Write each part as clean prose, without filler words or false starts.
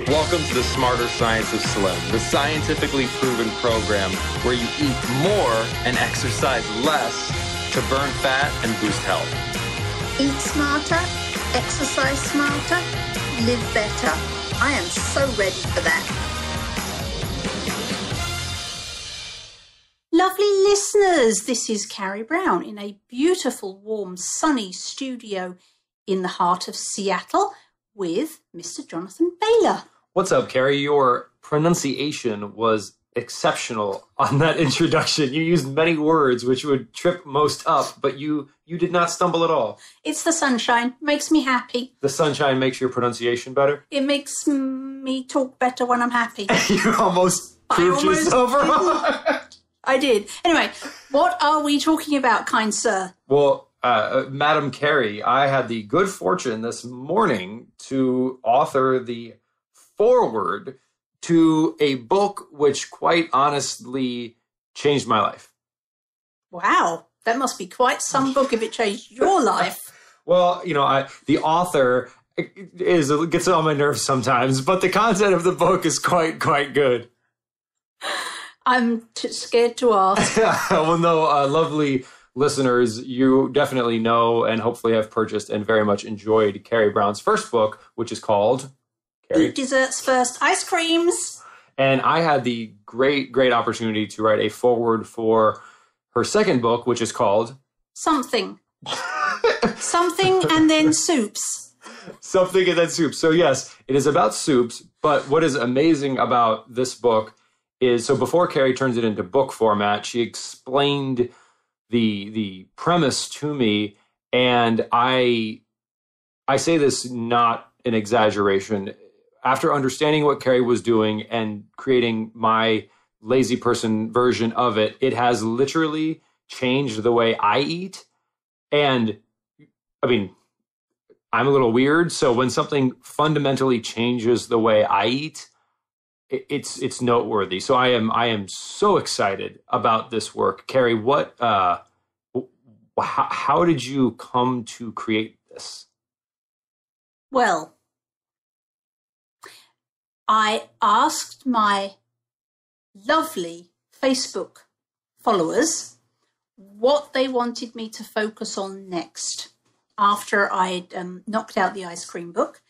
Welcome to the Smarter Science of Slim, the scientifically proven program where you eat more and exercise less to burn fat and boost health. Eat smarter, exercise smarter, live better. I am so ready for that. Lovely listeners, this is Carrie Brown in a beautiful, warm, sunny studio in the heart of Seattle with Mr. Jonathan Bailor. What's up, Carrie? Your pronunciation was exceptional on that introduction. You used many words which would trip most up, but you did not stumble at all. It's the sunshine. Makes me happy. The sunshine makes your pronunciation better? It makes me talk better when I'm happy. You almost proved yourself wrong. I did. Anyway, what are we talking about, kind sir? Well, Madam Carrie, I had the good fortune this morning to author the foreword to a book which quite honestly changed my life. Wow, that must be quite some book if it changed your life. Well, the author gets on my nerves sometimes, but the content of the book is quite good. I'm scared to ask. Well, no, lovely listeners, you definitely know and hopefully have purchased and very much enjoyed Carrie Brown's first book, which is called Eat Desserts First, Ice Creams. And I had the great opportunity to write a foreword for her second book, which is called Something. Something and then soups. Something and then soups. So yes, it is about soups, but what is amazing about this book is, so before Carrie turns it into book format, she explained the premise to me, and I say this not an exaggeration. After understanding what Carrie was doing and creating my lazy person version of it, it has literally changed the way I eat. And I mean, I'm a little weird, so when something fundamentally changes the way I eat, it's noteworthy. So I am so excited about this work. Carrie, how did you come to create this? Well, I asked my lovely Facebook followers what they wanted me to focus on next after I'd knocked out the ice cream book.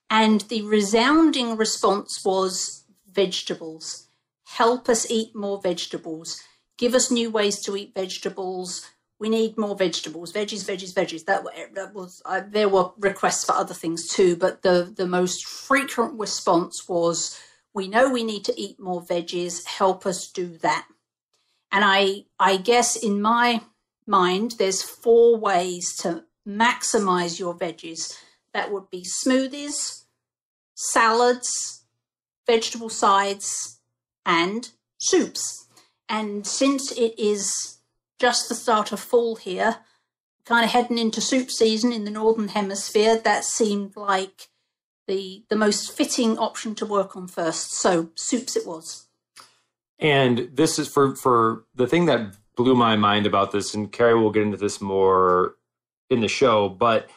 And the resounding response was vegetables. Help us eat more vegetables. Give us new ways to eat vegetables. We need more vegetables. Veggies. That was there were requests for other things too, but the most frequent response was, we know we need to eat more veggies. Help us do that. And I guess in my mind, there's 4 ways to maximize your veggies. That would be smoothies, salads, vegetable sides, and soups. And since it is just the start of fall here, kind of heading into soup season in the Northern Hemisphere, that seemed like the most fitting option to work on first. So soups it was. And this is for the thing that blew my mind about this, and Carrie will get into this more in the show, but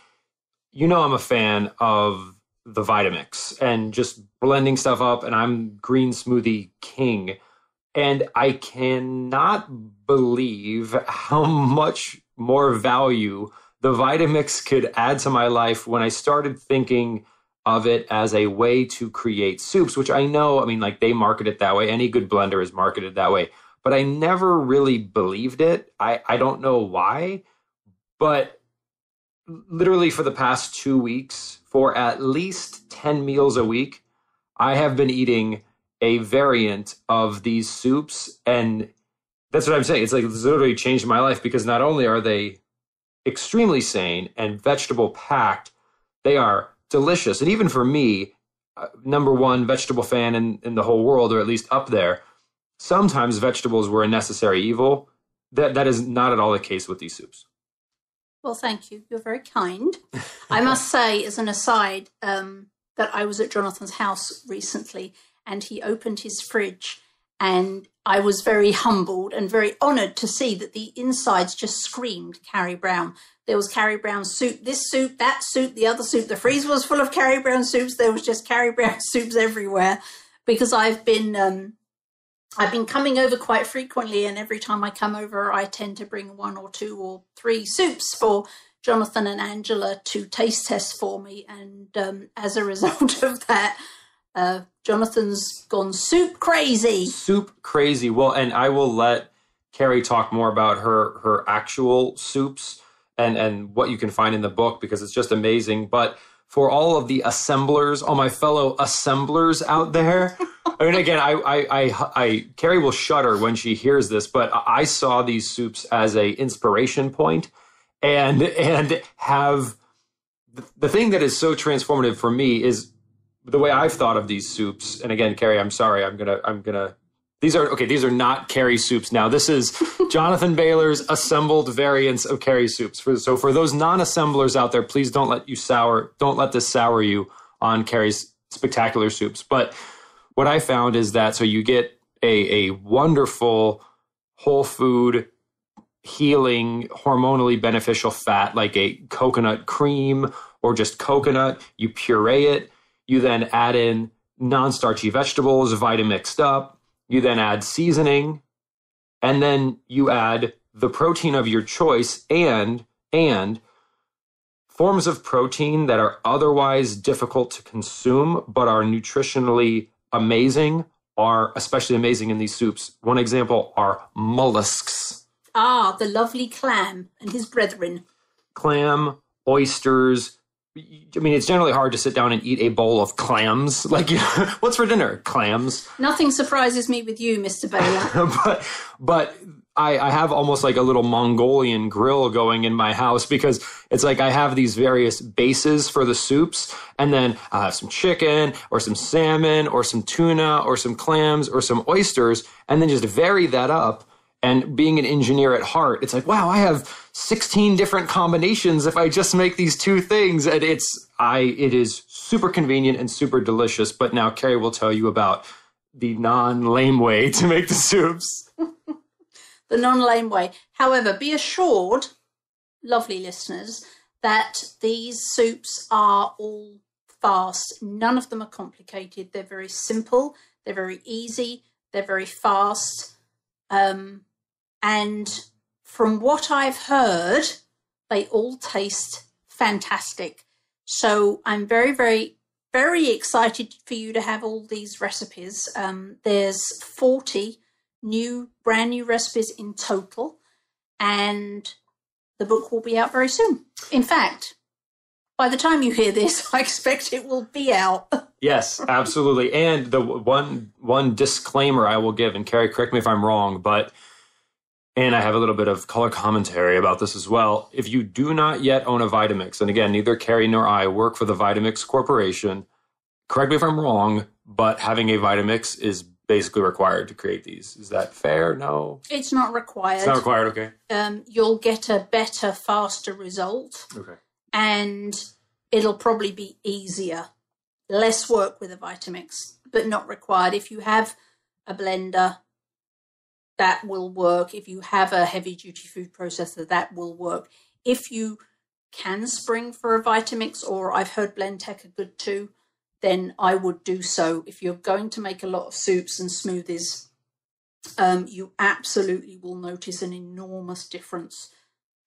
I'm a fan of the Vitamix and just blending stuff up, and I'm green smoothie king. And I cannot believe how much more value the Vitamix could add to my life when I started thinking of it as a way to create soups, which I know, they market it that way. Any good blender is marketed that way. But I never really believed it. I don't know why. But literally for the past 2 weeks, for at least 10 meals a week, I have been eating a variant of these soups. And that's what I'm saying. It's literally changed my life, because not only are they extremely sane and vegetable packed, they are delicious. And even for me, number one vegetable fan in the whole world, or at least up there, sometimes vegetables were a necessary evil. That is not at all the case with these soups. Well, thank you. You're very kind. I must say, as an aside, that I was at Jonathan's house recently, and he opened his fridge, And I was very humbled and very honored to see that the insides just screamed Carrie Brown. There was Carrie Brown soup, this soup, that soup, the other soup. The freezer was full of Carrie Brown soups. There was just Carrie Brown soups everywhere, because I've been coming over quite frequently, and every time I come over, I tend to bring 1 or 2 or 3 soups for Jonathan and Angela to taste test for me. And as a result of that, Jonathan's gone soup crazy. Soup crazy. Well, and I will let Carrie talk more about her actual soups and what you can find in the book, because it's just amazing. But for all of the assemblers, all my fellow assemblers out there, I mean, again, Carrie will shudder when she hears this, but I saw these soups as a inspiration point, and have the thing that is so transformative for me is the way I've thought of these soups. And again, Carrie, I'm sorry, I'm gonna. These are not Carrie soups. Now, this is Jonathan Bailor's assembled variants of Carrie soups. So for those non-assemblers out there, please don't let this sour you on Carrie's spectacular soups. But what I found is that, so you get a wonderful whole food, healing, hormonally beneficial fat, like a coconut cream or just coconut. You puree it. You then add in non-starchy vegetables, Vitamixed up. You then add seasoning, and then you add the protein of your choice and forms of protein that are otherwise difficult to consume but are nutritionally amazing, are especially amazing in these soups. One example are mollusks. Ah, the lovely clam and his brethren. Clam, oysters. I mean, it's generally hard to sit down and eat a bowl of clams. Like, what's for dinner? Clams. Nothing surprises me with you, Mr. Bailor. but I have almost like a little Mongolian grill going in my house, because it's like I have these various bases for the soups, and then I'll have some chicken or some salmon or some tuna or some clams or some oysters, and then just vary that up. And being an engineer at heart, it's like, wow, I have 16 different combinations if I just make these 2 things. And it is super convenient and super delicious. But now Carrie will tell you about the non-lame way to make the soups. The non-lame way. However, be assured, lovely listeners, that these soups are all fast. None of them are complicated. They're very simple. They're very easy. They're very fast. And from what I've heard, they all taste fantastic. So I'm very, very, very excited for you to have all these recipes. There's 40 brand new recipes in total, and the book will be out very soon. In fact, by the time you hear this, I expect it will be out. Yes, absolutely. And the one disclaimer I will give, and Carrie, correct me if I'm wrong, and I have a little bit of color commentary about this as well. If you do not yet own a Vitamix, and again, neither Carrie nor I work for the Vitamix Corporation, correct me if I'm wrong, but having a Vitamix is basically required to create these. Is that fair? No? It's not required. It's not required, okay. You'll get a better, faster result. Okay. And it'll probably be easier. Less work with a Vitamix, but not required. If you have a blender, that will work. If you have a heavy-duty food processor, that will work. If you can spring for a Vitamix, or I've heard Blendtec are good too, then I would do so. If you're going to make a lot of soups and smoothies, you absolutely will notice an enormous difference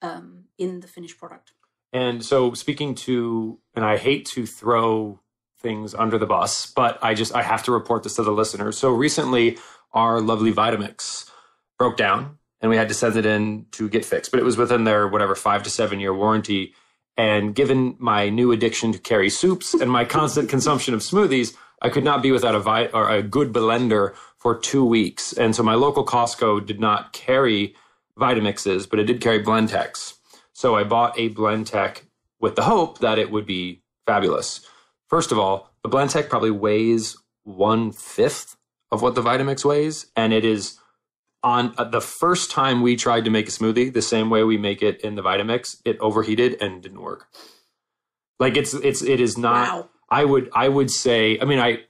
in the finished product. And so speaking to, and I hate to throw things under the bus, but I have to report this to the listeners. So recently, our lovely Vitamix broke down, and we had to send it in to get fixed. But it was within their, 5 to 7 year warranty. And given my new addiction to Carrie soups and my constant consumption of smoothies, I could not be without a good blender for 2 weeks. And so my local Costco did not carry Vitamixes, but it did carry Blendtecs. So I bought a Blendtec with the hope that it would be fabulous. First of all, the Blendtec probably weighs 1/5 of what the Vitamix weighs, and it is on the first time we tried to make a smoothie the same way we make it in the Vitamix, it overheated and didn't work. Like it is not. Wow. I would say. I mean,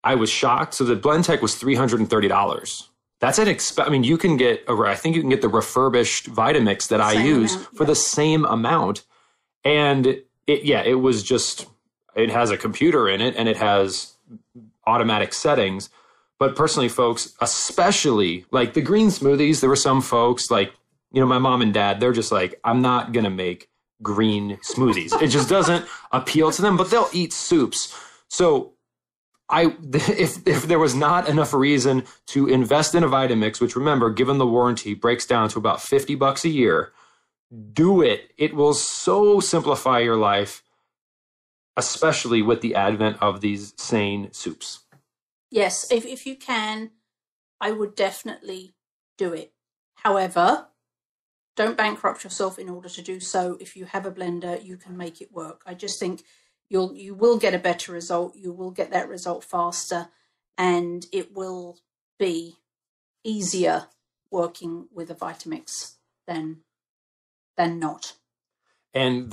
I was shocked. So the Blend-Tec was $330. That's an I mean, you can get, I think you can get the refurbished Vitamix that I use for the same amount. And it was just, it has a computer in it and it has automatic settings. But personally, folks, especially like the green smoothies, there were some folks like, you know, my mom and dad, they're just like, I'm not going to make green smoothies. It just doesn't appeal to them, but they'll eat soups. So if there was not enough reason to invest in a Vitamix, which remember, given the warranty, breaks down to about $50 a year, do it. It will so simplify your life, especially with the advent of these SANE soups. Yes, if you can, I would definitely do it. However, don't bankrupt yourself in order to do so. If you have a blender, you can make it work. I just think you will get a better result. You will get that result faster, and it will be easier working with a Vitamix than not. And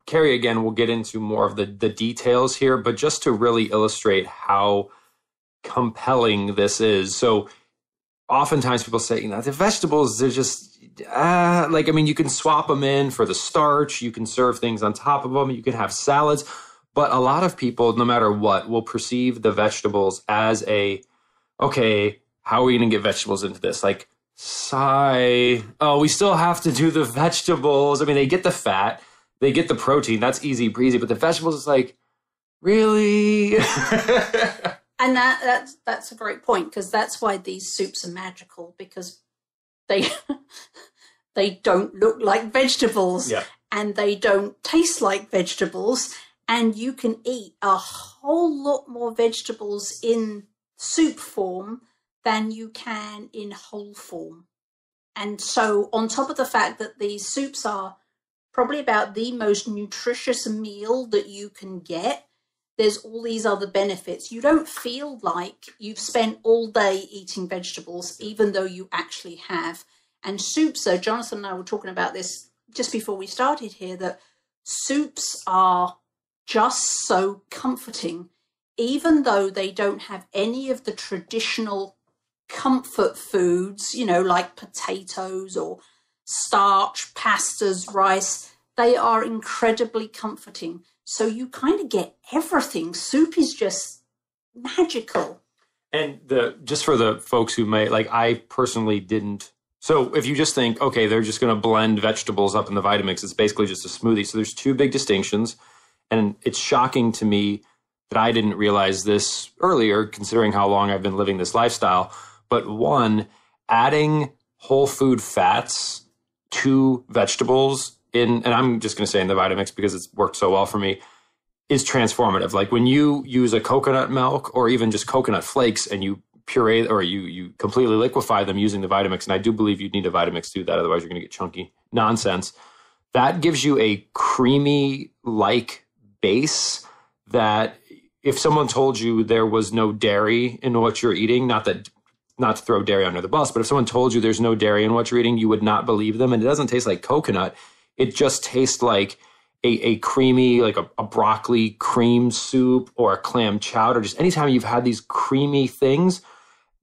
Carrie, again, we'll get into more of the details here, but just to really illustrate how compelling this is. So oftentimes people say, you know, the vegetables, they're just, like, I mean, you can swap them in for the starch, you can serve things on top of them, you can have salads, but a lot of people, no matter what, will perceive the vegetables as okay, how are we going to get vegetables into this? Like, we still have to do the vegetables. I mean, they get the fat, they get the protein, that's easy breezy, but the vegetables is like, really? And that's a great point, because that's why these soups are magical, because they don't look like vegetables, and they don't taste like vegetables, and you can eat a whole lot more vegetables in soup form than you can in whole form. And so on top of the fact that these soups are probably about the most nutritious meal that you can get, there's all these other benefits. You don't feel like you've spent all day eating vegetables, even though you actually have. And soups, Jonathan and I were talking about this just before we started here, that soups are just so comforting, even though they don't have any of the traditional comfort foods, you know, like potatoes or starch, pastas, rice. They are incredibly comforting. So you kind of get everything. Soup is just magical. And just for the folks who may, like, I personally didn't. So if you just think, okay, they're just going to blend vegetables up in the Vitamix, it's basically just a smoothie. So there's two big distinctions. And it's shocking to me that I didn't realize this earlier, considering how long I've been living this lifestyle. But one, adding whole food fats to vegetables and I'm just going to say in the Vitamix because it's worked so well for me, is transformative. Like when you use a coconut milk or even just coconut flakes and you puree or you completely liquefy them using the Vitamix, and I do believe you need a Vitamix to do that, otherwise you're going to get chunky nonsense. That gives you a creamy-like base that if someone told you there was no dairy in what you're eating, not to throw dairy under the bus, but if someone told you there's no dairy in what you're eating, you would not believe them. And it doesn't taste like coconut. It just tastes like a creamy, like a broccoli cream soup or a clam chowder. Just anytime you've had these creamy things,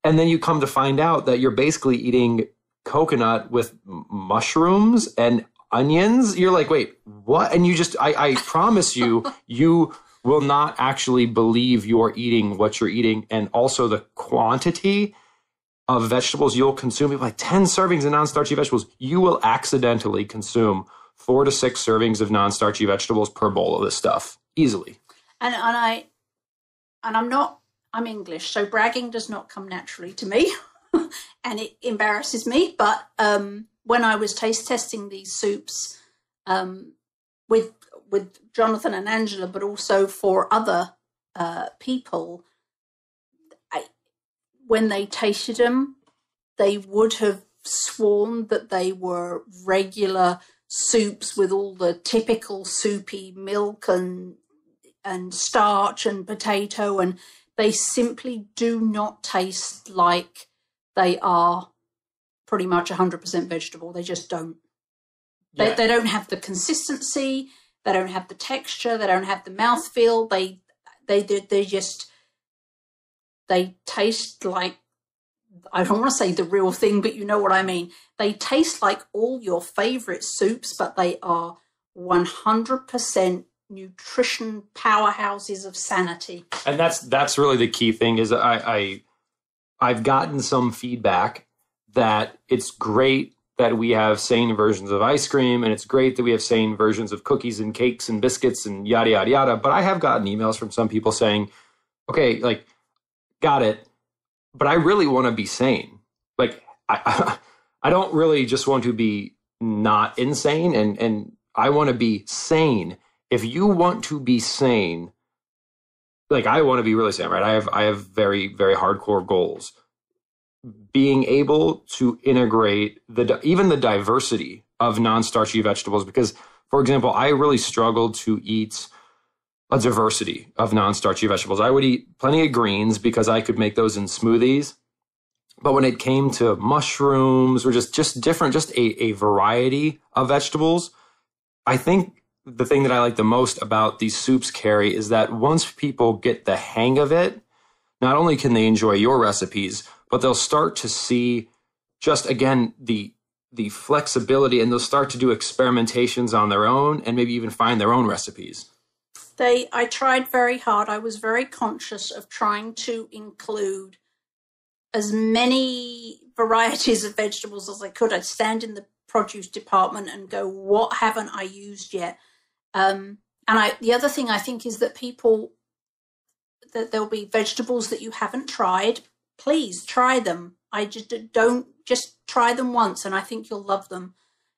and then you come to find out that you're basically eating coconut with mushrooms and onions, you're like, wait, what? And you just, I promise you, you will not actually believe you're eating what you're eating. And also the quantity of vegetables you'll consume, like 10 servings of non-starchy vegetables, you will accidentally consume 4 to 6 servings of non-starchy vegetables per bowl of this stuff easily. And I'm English, so bragging does not come naturally to me, and it embarrasses me. But when I was taste testing these soups with Jonathan and Angela, but also for other people, when they tasted them, they would have sworn that they were regular soups with all the typical soupy milk and starch and potato, and they simply do not taste like they are pretty much 100% vegetable. They just don't. Yeah. They don't have the consistency. They don't have the texture. They don't have the mouthfeel. They just, They taste like, I don't want to say the real thing, but you know what I mean. They taste like all your favorite soups, but they are 100% nutrition powerhouses of sanity. And that's really the key thing is I've gotten some feedback that it's great that we have SANE versions of ice cream, and it's great that we have SANE versions of cookies and cakes and biscuits and yada, yada, yada. But I have gotten emails from some people saying, okay, like, got it, but I really want to be sane. Like, I don't really just want to be not insane, and I want to be sane. If you want to be sane, like I want to be really sane, right? I have very, very hardcore goals. Being able to integrate even the diversity of non-starchy vegetables, because, for example, I really struggled to eat a diversity of non-starchy vegetables. I would eat plenty of greens because I could make those in smoothies. But when it came to mushrooms or just different, just a variety of vegetables, I think the thing that I like the most about these soups, Carrie, is that once people get the hang of it, not only can they enjoy your recipes, but they'll start to see just, again, the flexibility, and they'll start to do experimentations on their own and maybe even find their own recipes. I tried very hard. I was very conscious of trying to include as many varieties of vegetables as I could. I'd stand in the produce department and go, what haven't I used yet? The other thing I think is that that there'll be vegetables that you haven't tried. Please try them. Just try them once, and I think you'll love them.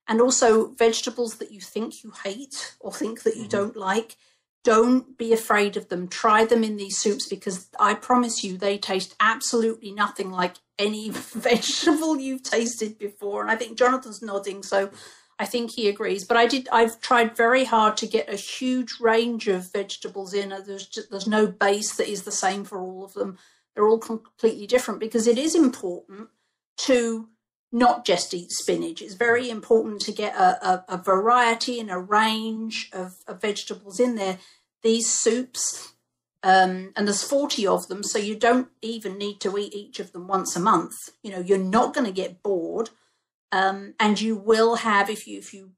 And also vegetables that you think you hate or think that you don't like, don't be afraid of them. Try them in these soups, because I promise you they taste absolutely nothing like any vegetable you've tasted before. And I think Jonathan's nodding, so I think he agrees. But I've tried very hard to get a huge range of vegetables in. There's no base that is the same for all of them. They're all completely different, because it is important to not just eat spinach. It's very important to get a variety and a range of vegetables in there. These soups, and there's 40 of them, so you don't even need to eat each of them once a month. You know, you're not going to get bored, and you will have, if you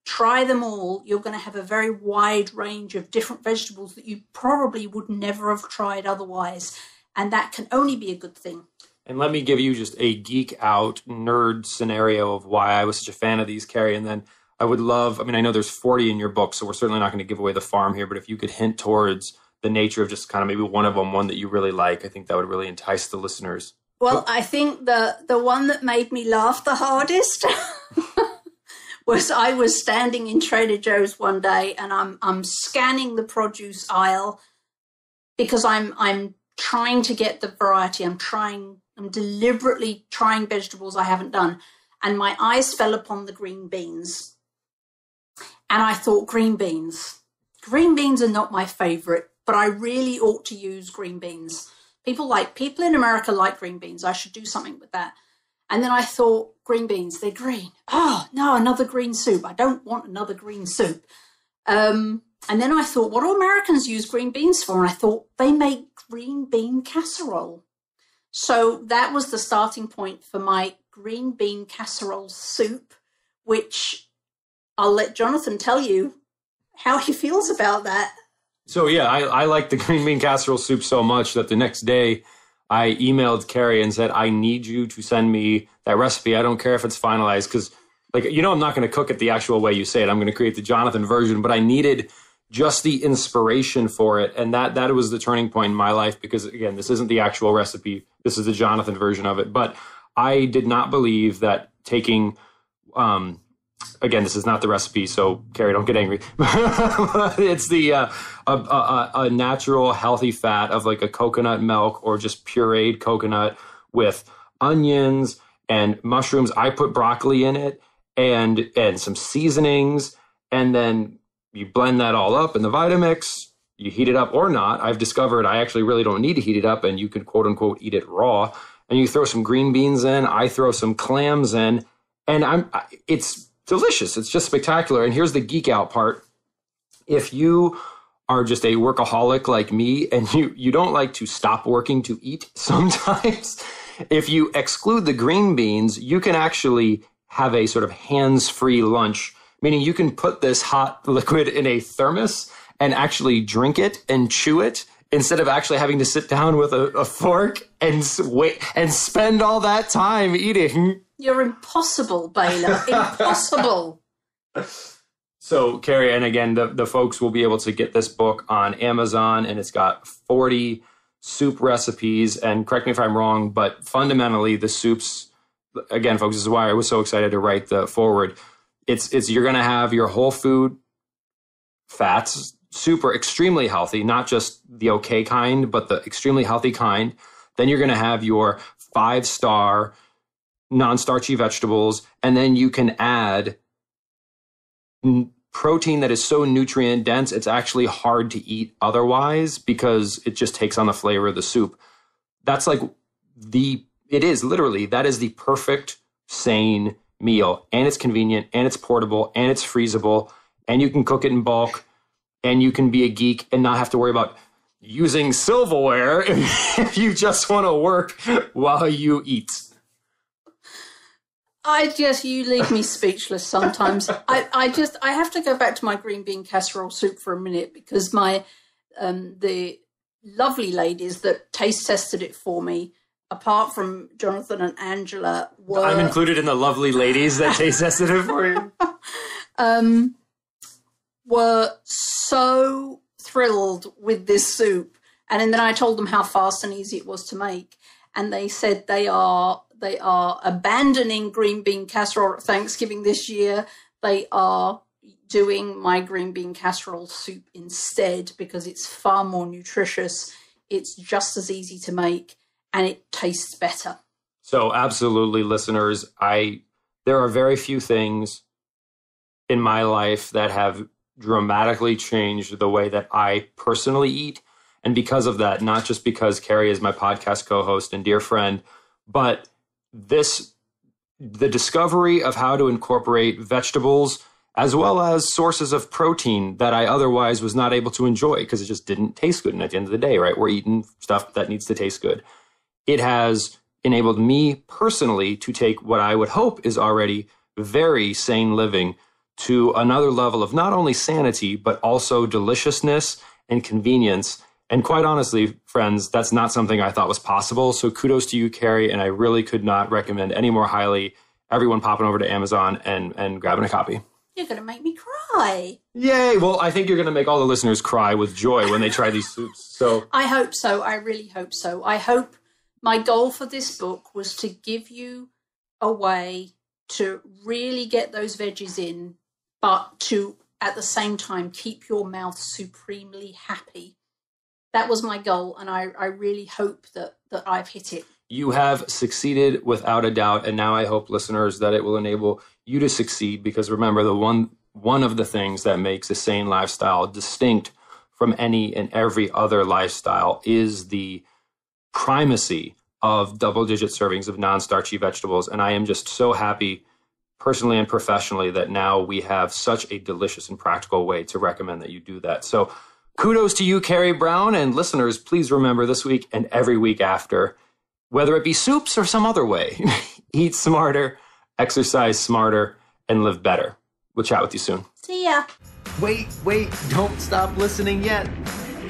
try them all, you're going to have a very wide range of different vegetables that you probably would never have tried otherwise, and that can only be a good thing. And let me give you just a geek out nerd scenario of why I was such a fan of these, Carrie. And then I would love, I know there's 40 in your book, so we're certainly not going to give away the farm here, but if you could hint towards the nature of just kind of maybe one of them, one that you really like, I think that would really entice the listeners. Well, I think the one that made me laugh the hardest was I was standing in Trader Joe's one day, and I'm scanning the produce aisle because I'm trying to get the variety. I'm deliberately trying vegetables I haven't done. And my eyes fell upon the green beans. And I thought, green beans are not my favorite, but I really ought to use green beans. People in America like green beans. I should do something with that. And then I thought, green beans, they're green. Oh, no, another green soup. I don't want another green soup. And then I thought, what do Americans use green beans for? And I thought, they make green bean casserole. So that was the starting point for my green bean casserole soup, which I'll let Jonathan tell you how he feels about that. So yeah, I like the green bean casserole soup so much that the next day I emailed Carrie and said, I need you to send me that recipe. I don't care if it's finalized, because I'm not going to cook it the actual way you say it. I'm going to create the Jonathan version, but I needed just the inspiration for it. And that was the turning point in my life, because again, this isn't the actual recipe. This is the Jonathan version of it. But I did not believe that taking, again, this is not the recipe, so Carrie, don't get angry. It's the a natural healthy fat of like a coconut milk or just pureed coconut with onions and mushrooms. I put broccoli in it and some seasonings, and then you blend that all up in the Vitamix. You heat it up or not. I've discovered I actually really don't need to heat it up, and you can quote unquote eat it raw. And you throw some green beans in. I throw some clams in, and it's delicious. It's just spectacular. And here's the geek out part. If you are just a workaholic like me and you don't like to stop working to eat sometimes, if you exclude the green beans, you can actually have a sort of hands-free lunch, meaning you can put this hot liquid in a thermos and actually drink it and chew it instead of actually having to sit down with a fork and wait and spend all that time eating. You're impossible, Bailor. Impossible. So, Carrie, and again, the folks will be able to get this book on Amazon, and it's got 40 soup recipes. And correct me if I'm wrong, but fundamentally the soups, again, folks, this is why I was so excited to write the foreword. It's you're going to have your whole food fats, super extremely healthy, not just the okay kind, but the extremely healthy kind. Then you're going to have your 5-star non-starchy vegetables, and then you can add protein that is so nutrient dense, it's actually hard to eat otherwise because it just takes on the flavor of the soup. That's like it is literally, that is the perfect SANE meal. And it's convenient, and it's portable, and it's freezable, and you can cook it in bulk, and you can be a geek and not have to worry about using silverware if you just want to work while you eat. You leave me speechless sometimes. I have to go back to my green bean casserole soup for a minute because the lovely ladies that taste tested it for me, apart from Jonathan and Angela, I'm included in the lovely ladies that taste tested it for you. Were so thrilled with this soup. And then I told them how fast and easy it was to make. And they said they are abandoning green bean casserole at Thanksgiving this year. They are doing my green bean casserole soup instead because it's far more nutritious. It's just as easy to make and it tastes better. So absolutely, listeners, there are very few things in my life that have dramatically changed the way that I personally eat. And because of that, not just because Carrie is my podcast co-host and dear friend, but the discovery of how to incorporate vegetables as well as sources of protein that I otherwise was not able to enjoy because it just didn't taste good. And at the end of the day, right, we're eating stuff that needs to taste good. It has enabled me personally to take what I would hope is already very sane living to another level of not only sanity, but also deliciousness and convenience. And quite honestly, friends, that's not something I thought was possible. So kudos to you, Carrie. And I really could not recommend any more highly everyone popping over to Amazon and grabbing a copy. You're going to make me cry. Yay. Well, I think you're going to make all the listeners cry with joy when they try these soups. So I hope so. I really hope so. I hope my goal for this book was to give you a way to really get those veggies in, but to, at the same time, keep your mouth supremely happy. That was my goal, and I really hope that I've hit it. You have succeeded without a doubt, and now I hope, listeners, that it will enable you to succeed, because remember, the one of the things that makes a sane lifestyle distinct from any and every other lifestyle is the primacy of double-digit servings of non-starchy vegetables, and I am just so happy, personally and professionally, that now we have such a delicious and practical way to recommend that you do that. So kudos to you, Carrie Brown, and listeners, please remember this week and every week after, whether it be soups or some other way, eat smarter, exercise smarter, and live better. We'll chat with you soon. See ya. Wait, don't stop listening yet.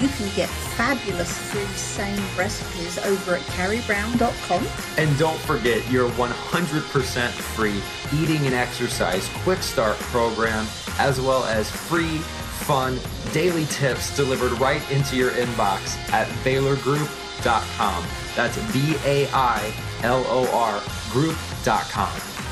You can get fabulous free SANE recipes over at carriebrown.com. And don't forget your 100% free eating and exercise quick start program, as well as free, fun, daily tips delivered right into your inbox at bailorgroup.com. That's BAILOR group.com.